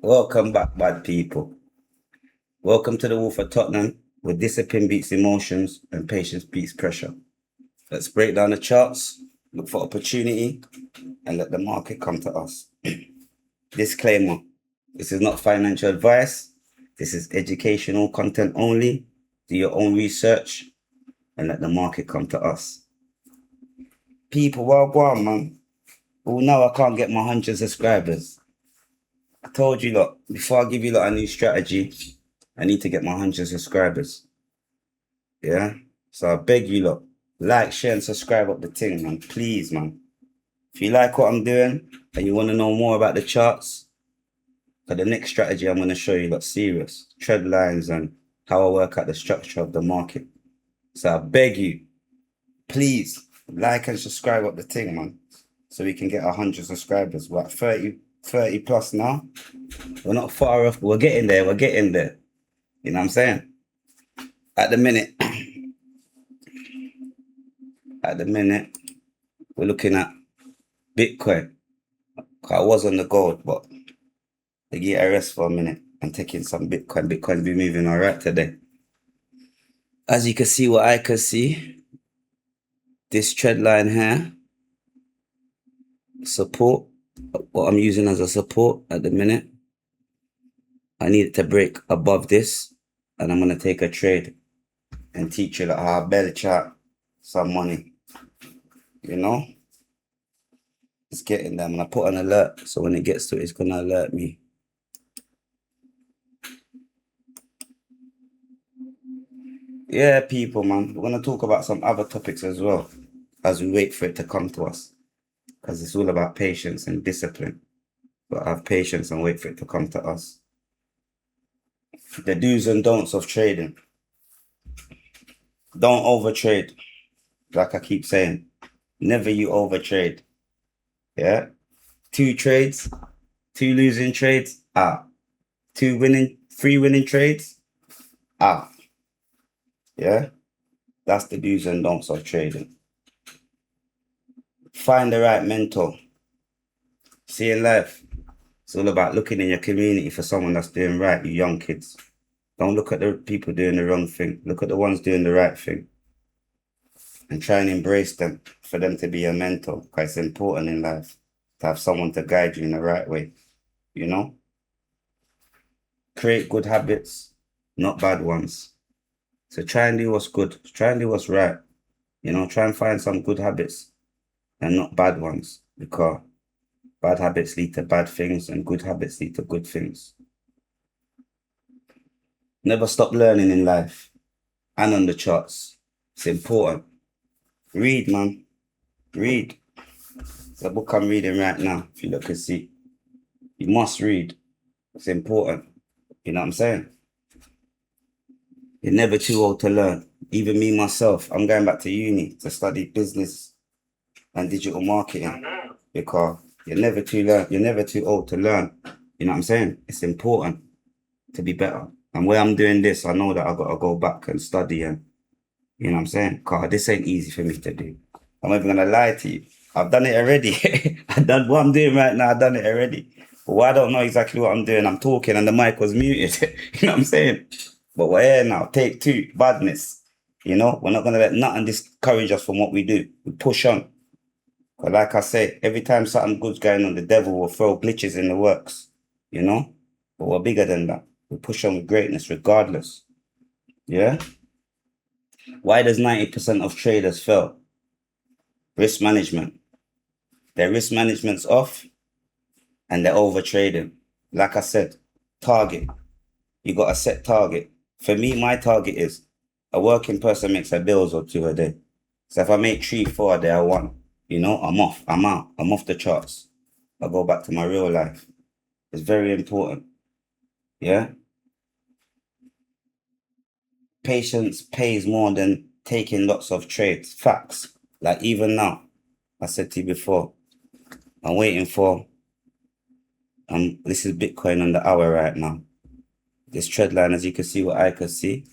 Welcome back, bad people. Welcome to the Wolfoftottenham, where discipline beats emotions and patience beats pressure. Let's break down the charts, look for opportunity, and let the market come to us. Disclaimer, this is not financial advice. This is educational content only. Do your own research and let the market come to us. People, well, go on, man. Well, now I can't get my 100 subscribers. I told you, lot, before I give you lot a new strategy, I need to get my 100 subscribers. Yeah? So I beg you lot, like, share, and subscribe up the thing, man. Please, man. If you like what I'm doing and you want to know more about the charts, for the next strategy I'm going to show you lot serious. Trend lines and how I work out the structure of the market. So I beg you, please, like and subscribe up the thing, man. So we can get 100 subscribers. We're at 30 plus now. We're not far off. We're getting there. You know what I'm saying? At the minute, we're looking at Bitcoin. I was on the gold, but I get a rest for a minute. I'm taking some Bitcoin. Bitcoin's been moving all right today. As you can see, what I can see, this trend line here, support, what I'm using as a support at the minute. I need it to break above this, and I'm going to take a trade and teach you how I belly chart some money. You know? It's getting there. I'm going to put an alert, so when it gets to it, it's going to alert me. Yeah, people, man. We're going to talk about some other topics as well as we wait for it to come to us. Because it's all about patience and discipline. But have patience and wait for it to come to us. The do's and don'ts of trading. Don't overtrade. Like I keep saying, never you overtrade. Yeah? 2 trades, 2 losing trades, out. 3 winning trades, out. Yeah? That's the do's and don'ts of trading. Find the right mentor. See, in life, it's all about looking in your community for someone that's doing right, you young kids. Don't look at the people doing the wrong thing. Look at the ones doing the right thing. And try and embrace them for them to be a mentor. Because it's important in life to have someone to guide you in the right way. You know? Create good habits, not bad ones. So try and do what's good. Try and do what's right. You know, try and find some good habits and not bad ones. Because bad habits lead to bad things and good habits lead to good things. Never stop learning in life and on the charts. It's important. Read, man. Read. It's a book I'm reading right now, if you look and see. You must read. It's important. You know what I'm saying? You're never too old to learn. Even me, myself, I'm going back to uni to study business and digital marketing because you're never too old to learn. You know what I'm saying? It's important to be better. And where I'm doing this, I know that I've got to go back and study and, you know what I'm saying? Because this ain't easy for me to do. I'm not even going to lie to you. I've done it already. I've done what I'm doing right now. I've done it already. But I don't know exactly what I'm doing. I'm talking and the mic was muted. You know what I'm saying? But we're here now. Take 2. Badness. You know, we're not going to let nothing discourage us from what we do. We push on. But like I say, every time something good's going on, the devil will throw glitches in the works. You know? But we're bigger than that. We push on with greatness regardless. Yeah? Why does 90% of traders fail? Risk management. Their risk management's off and they're over trading. Like I said, target. You got a set target. For me, my target is a working person makes a bills or 2 a day. So if I make 3, 4 a day, I won. You know, I'm off. I'm out. I'm off the charts. I go back to my real life. It's very important. Yeah? Patience pays more than taking lots of trades. Facts. Like even now, I said to you before, I'm waiting for, this is Bitcoin on the hour right now. This trend line, as you can see, what I can see.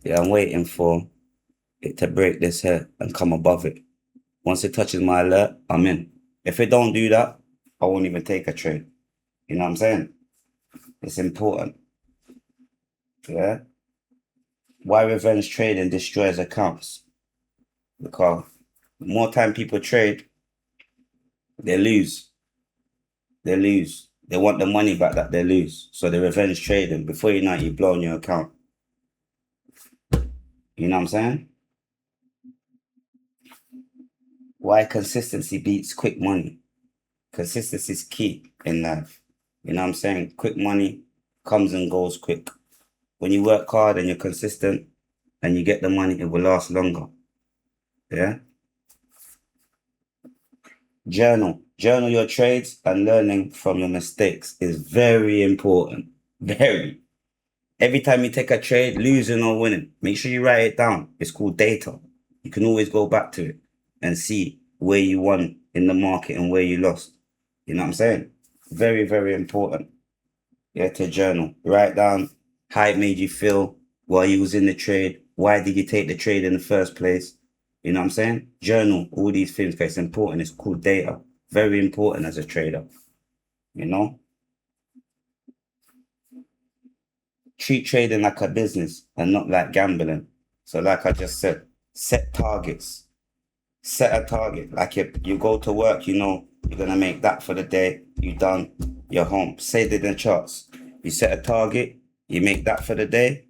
Yeah, I'm waiting for it to break this here and come above it. Once it touches my alert, I'm in. If it don't do that, I won't even take a trade. You know what I'm saying? It's important. Yeah. Why revenge trading destroys accounts? Because the more time people trade, they lose. They lose. They want the money back that they lose. So they revenge trading. Before you know it, you've blown your account. You know what I'm saying? Why consistency beats quick money? Consistency is key in life. You know what I'm saying? Quick money comes and goes quick. When you work hard and you're consistent and you get the money, it will last longer. Yeah? Journal. Journal your trades and learning from your mistakes is very important. Very. Every time you take a trade, losing or winning, make sure you write it down. It's called data. You can always go back to it and see where you won in the market and where you lost. You know what I'm saying? Very, very important. Yeah, to journal. Write down how it made you feel while you was in the trade. Why did you take the trade in the first place? You know what I'm saying? Journal all these things because it's important. It's called data. Very important as a trader. You know? Treat trading like a business and not like gambling. So like I just said, set targets. Set a target. Like you go to work, you know, you're going to make that for the day. You're done. You're home. Say it in the charts. You set a target. You make that for the day.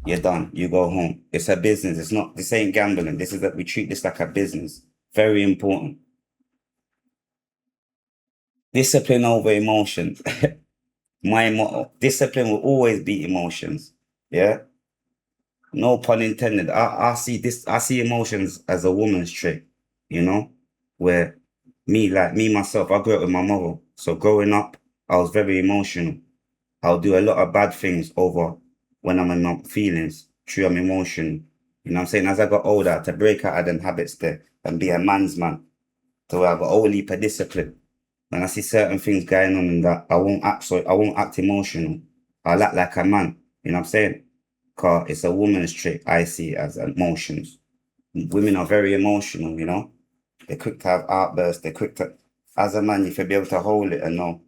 You're done. You go home. It's a business. It's not, this ain't gambling. This is that we treat this like a business. Very important. Discipline over emotions. My motto. Discipline will always beat emotions. Yeah. No pun intended. I see this. I see emotions as a woman's trait. You know, where me myself, I grew up with my mother. So growing up, I was very emotional. I'll do a lot of bad things over when I'm in my feelings. True, I'm emotional. You know what I'm saying? As I got older, to break out of them habits there and be a man's man, to where I got a whole heap of discipline. When I see certain things going on in that, I won't act so I won't act emotional. I'll act like a man. You know what I'm saying? Cause it's a woman's trait. I see it as emotions. Women are very emotional, you know? They're quick to have outbursts. They're quick to, as a man, you should be able to hold it and know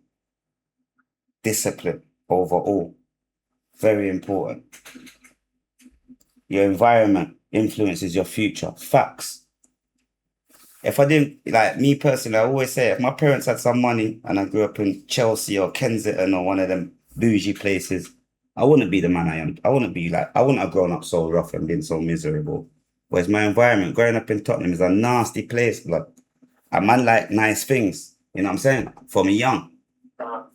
discipline overall. Very important. Your environment influences your future. Facts. If I didn't, like me personally, I always say, if my parents had some money and I grew up in Chelsea or Kensington or one of them bougie places, I wouldn't be the man I am. I wouldn't have grown up so rough and been so miserable. Whereas my environment, growing up in Tottenham is a nasty place. Like, a man like nice things. You know what I'm saying? From young,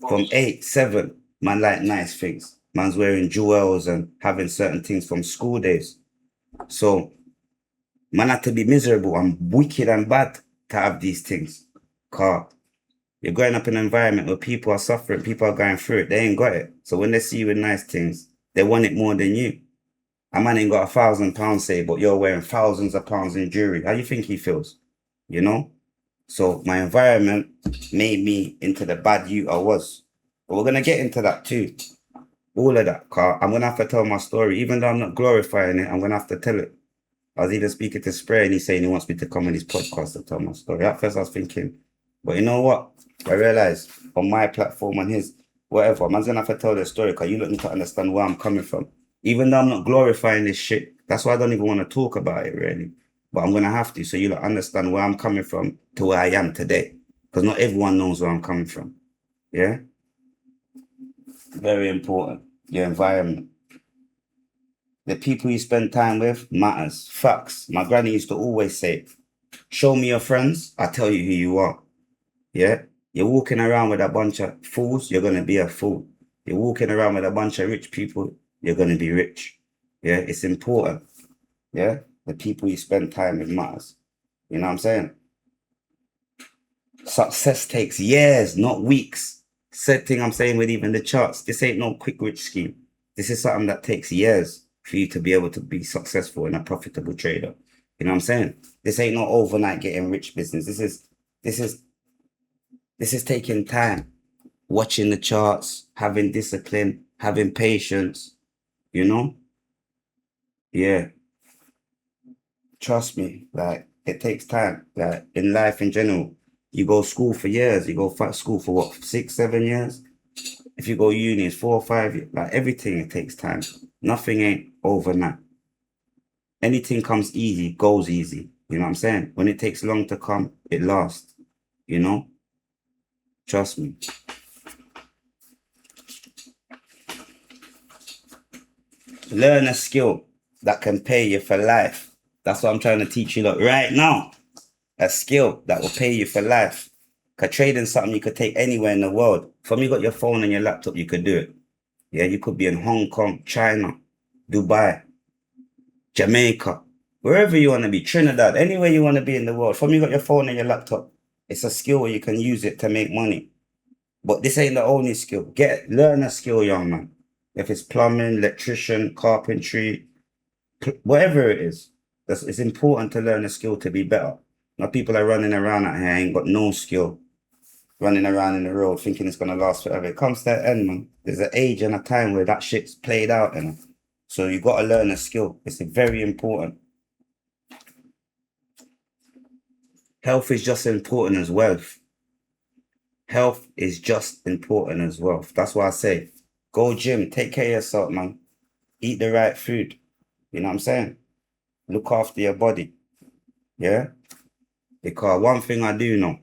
from 8, 7, man like nice things. Man's wearing jewels and having certain things from school days. So, man had to be miserable and wicked and bad to have these things. Car, you're growing up in an environment where people are suffering, people are going through it. They ain't got it. So when they see you with nice things, they want it more than you. A man ain't got £1,000 say, but you're wearing thousands of pounds in jewelry. How do you think he feels? You know? So my environment made me into the bad you I was. But we're gonna get into that too. All of that, car. I'm gonna have to tell my story. Even though I'm not glorifying it, I'm gonna have to tell it. I was even speaking to Spray and he's saying he wants me to come on his podcast to tell my story. At first I was thinking, but you know what? I realized on my platform, on his, whatever, man's gonna have to tell the story because you don't need to understand where I'm coming from. Even though I'm not glorifying this shit, that's why I don't even want to talk about it really. But I'm gonna have to, so you'll understand where I'm coming from to where I am today. Because not everyone knows where I'm coming from. Yeah? Very important. Your environment. The people you spend time with matters. Facts. My granny used to always say, show me your friends, I tell you who you are. Yeah? You're walking around with a bunch of fools, you're going to be a fool. You're walking around with a bunch of rich people, you're going to be rich. Yeah? It's important. Yeah? The people you spend time with matters. You know what I'm saying? Success takes years, not weeks. Same thing I'm saying with even the charts. This ain't no quick rich scheme. This is something that takes years for you to be able to be successful and a profitable trader. You know what I'm saying? This ain't no overnight getting rich business. This is taking time, watching the charts, having discipline, having patience, you know? Yeah. Trust me, like it takes time. Like in life in general, you go school for years. You go school for what, 6, 7 years? If you go uni, it's 4 or 5 years. Like everything, it takes time. Nothing ain't overnight. Anything comes easy, goes easy. You know what I'm saying? When it takes long to come, it lasts. You know? Trust me. Learn a skill that can pay you for life. That's what I'm trying to teach you right now. A skill that will pay you for life. Cause trading something you could take anywhere in the world. From you got your phone and your laptop, you could do it. Yeah, you could be in Hong Kong, China, Dubai, Jamaica, wherever you want to be, Trinidad, anywhere you want to be in the world. From you got your phone and your laptop. It's a skill where you can use it to make money. But this ain't the only skill. Learn a skill, young man. If it's plumbing, electrician, carpentry, whatever it is, it's important to learn a skill to be better. Now people are running around out here, ain't got no skill, running around in the road thinking it's gonna last forever. It comes to the end, man. There's an age and a time where that shit's played out, and so you gotta learn a skill. It's very important. Health is just as important as wealth. Health is just important as wealth. That's why I say, go gym, take care of yourself, man. Eat the right food. You know what I'm saying? Look after your body. Yeah? Because one thing I do know,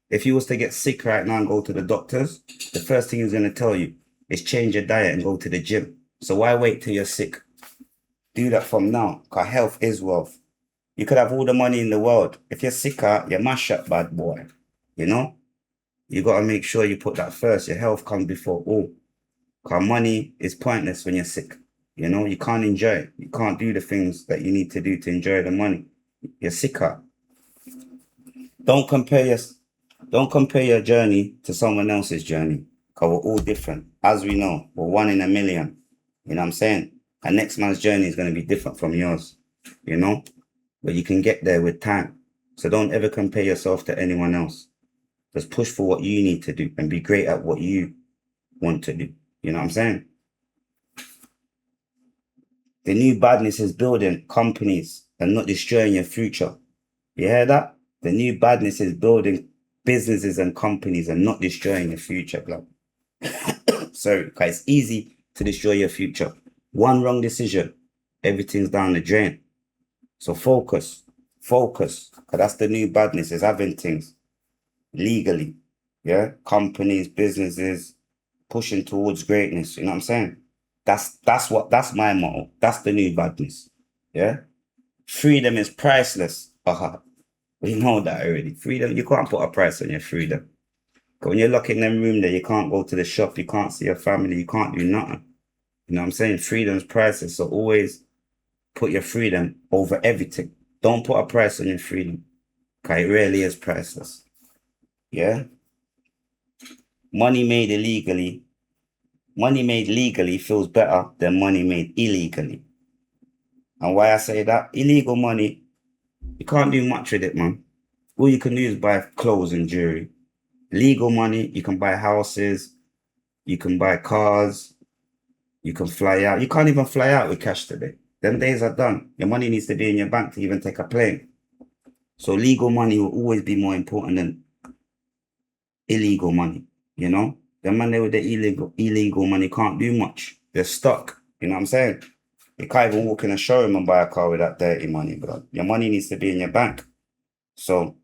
if you was to get sick right now and go to the doctors, the first thing he's going to tell you is change your diet and go to the gym. So why wait till you're sick? Do that from now, because health is wealth. You could have all the money in the world. If you're sicker, you're mash up, bad boy. You know? You got to make sure you put that first. Your health comes before all. Because money is pointless when you're sick. You know? You can't enjoy it. You can't do the things that you need to do to enjoy the money. You're sicker. Don't compare your journey to someone else's journey, because we're all different. As we know, we're one in a million. You know what I'm saying? And next man's journey is going to be different from yours, you know? But you can get there with time. So don't ever compare yourself to anyone else. Just push for what you need to do and be great at what you want to do. You know what I'm saying? The new badness is building companies and not destroying your future. You hear that? The new badness is building businesses and companies and not destroying your future, blood. Sorry, because it's easy to destroy your future. One wrong decision, everything's down the drain. So focus, because that's the new badness, is having things legally. Yeah, companies, businesses, pushing towards greatness. You know what I'm saying? That's my motto. That's the new badness. Yeah, freedom is priceless. We know that already. Freedom, you can't put a price on your freedom. Because when you're locked in them room there, you can't go to the shop, you can't see your family, you can't do nothing. You know what I'm saying? Freedom's priceless. So always put your freedom over everything. Don't put a price on your freedom. Because it really is priceless. Yeah? Money made legally feels better than money made illegally. And why I say that? Illegal money, you can't do much with it, man. All you can do is buy clothes and jewelry. Legal money, you can buy houses, you can buy cars, you can fly out. You can't even fly out with cash today. Them days are done. Your money needs to be in your bank to even take a plane. So legal money will always be more important than illegal money, you know? The man there with the illegal money can't do much. They're stuck. You know what I'm saying? You can't even walk in a showroom and buy a car with that dirty money, bro. Your money needs to be in your bank. So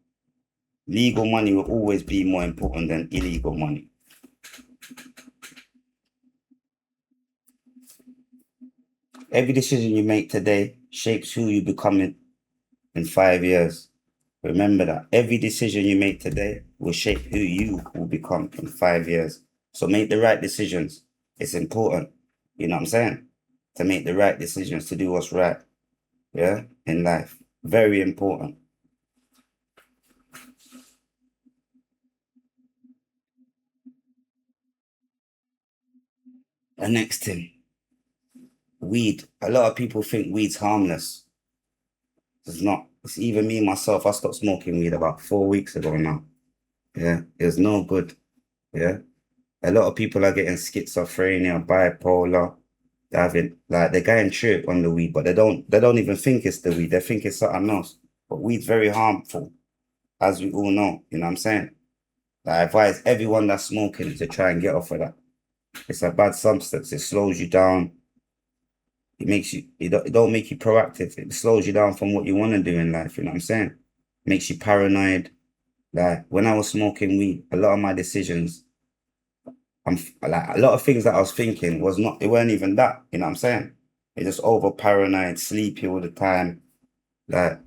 legal money will always be more important than illegal money. Every decision you make today shapes who you become in 5 years. Remember that. Every decision you make today will shape who you will become in 5 years. So make the right decisions. It's important. You know what I'm saying? To make the right decisions, to do what's right. Yeah? In life. Very important. The next thing. Weed. A lot of people think weed's harmless. It's not. It's even me, myself. I stopped smoking weed about 4 weeks ago now. Yeah? It's no good. Yeah? A lot of people are getting schizophrenia, bipolar. They're going through it on the weed, but they don't even think it's the weed. They think it's something else. But weed's very harmful, as we all know. You know what I'm saying? I advise everyone that's smoking to try and get off of that. It's a bad substance. It slows you down. It makes you, it don't make you proactive. It slows you down from what you want to do in life. You know what I'm saying? Makes you paranoid. Like when I was smoking weed, a lot of my decisions, like a lot of things that I was thinking was not, it weren't even that. You know what I'm saying? It just over paranoid, sleepy all the time. Like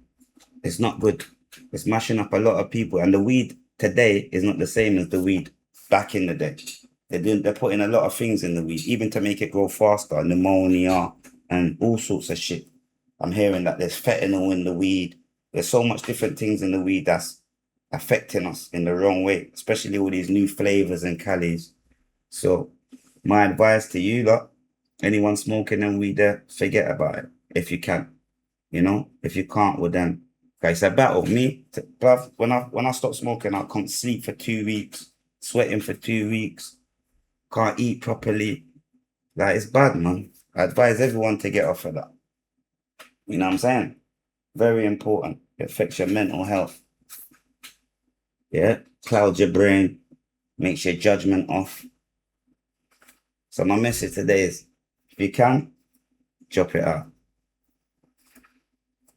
it's not good. It's mashing up a lot of people. And the weed today is not the same as the weed back in the day. They're putting a lot of things in the weed, even to make it grow faster, pneumonia and all sorts of shit. I'm hearing that there's fentanyl in the weed. There's so much different things in the weed that's affecting us in the wrong way, especially all these new flavors and calories. So my advice to you lot, anyone smoking them weed there, forget about it if you can. You know, if you can't, well then, okay, it's a battle. Bruv, when I stop smoking, I can't sleep for 2 weeks, sweating for 2 weeks, can't eat properly. Like it's bad, man. I advise everyone to get off of that. You know what I'm saying? Very important. It affects your mental health. Yeah, clouds your brain, makes your judgment off. So my message today is, if you can, drop it out.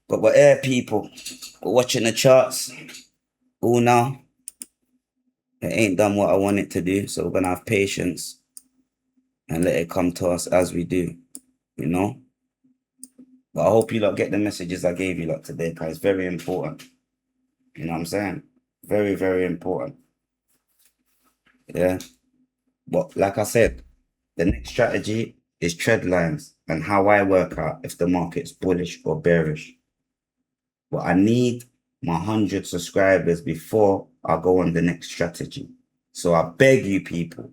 But we're here, people. We're watching the charts. All now. It ain't done what I want it to do, so we're gonna have patience and let it come to us as we do, you know? But I hope you lot get the messages I gave you lot today, because it's very important. You know what I'm saying? Very, very important. Yeah. But like I said, the next strategy is trend lines and how I work out if the market's bullish or bearish. But I need my 100 subscribers before I go on the next strategy. So I beg you people,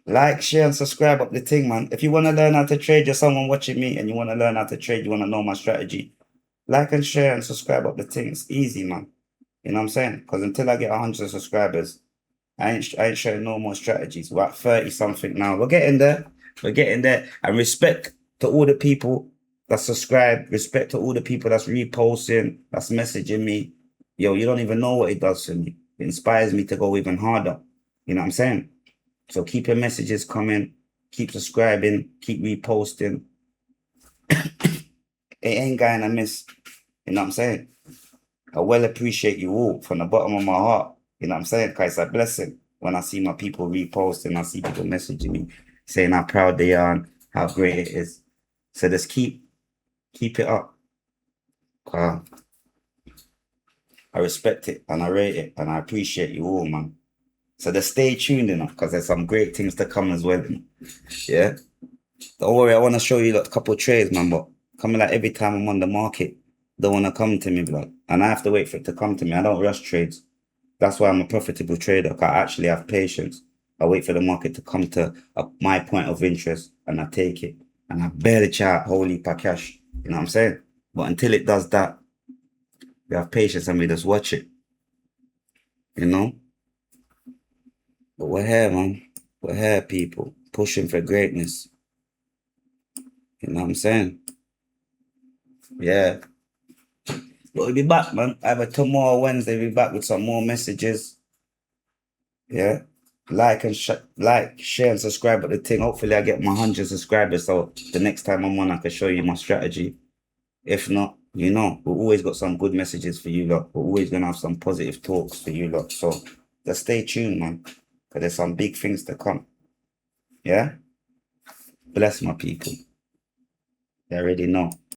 like, share, and subscribe up the thing, man. If you want to learn how to trade, you're someone watching me and you want to learn how to trade, you want to know my strategy, like and share and subscribe up the thing. It's easy, man. You know what I'm saying? Because until I get 100 subscribers, I ain't showing no more strategies. We're at 30 something now. We're getting there. We're getting there. And respect to all the people that subscribe. Respect to all the people that's reposting, that's messaging me. Yo, you don't even know what it does for me. It inspires me to go even harder. You know what I'm saying? So keep your messages coming. Keep subscribing. Keep reposting. It ain't going to miss. You know what I'm saying? I well appreciate you all from the bottom of my heart. You know what I'm saying? Because it's a blessing when I see my people reposting, I see people messaging me, saying how proud they are and how great it is. So just keep it up. I respect it and I rate it and I appreciate you all, man. So just stay tuned enough because there's some great things to come as well. Yeah. Don't worry, I want to show you a couple of trades, man, but coming like every time I'm on the market, don't want to come to me, blood. And I have to wait for it to come to me. I don't rush trades. That's why I'm a profitable trader. I actually have patience. I wait for the market to come to my point of interest and I take it. And I barely chat holy pa cash. You know what I'm saying? But until it does that, we have patience and we just watch it. You know? But we're here, man. We're here, people. Pushing for greatness. You know what I'm saying? Yeah. But we'll be back, man. Either tomorrow or Wednesday, we'll be back with some more messages. Yeah. Like, share, and subscribe at the thing. Hopefully, I get my 100 subscribers. So the next time I'm on, I can show you my strategy. If not, you know, we've always got some good messages for you lot. We're always going to have some positive talks for you lot. So just stay tuned, man. Because there's some big things to come. Yeah? Bless my people. They already know.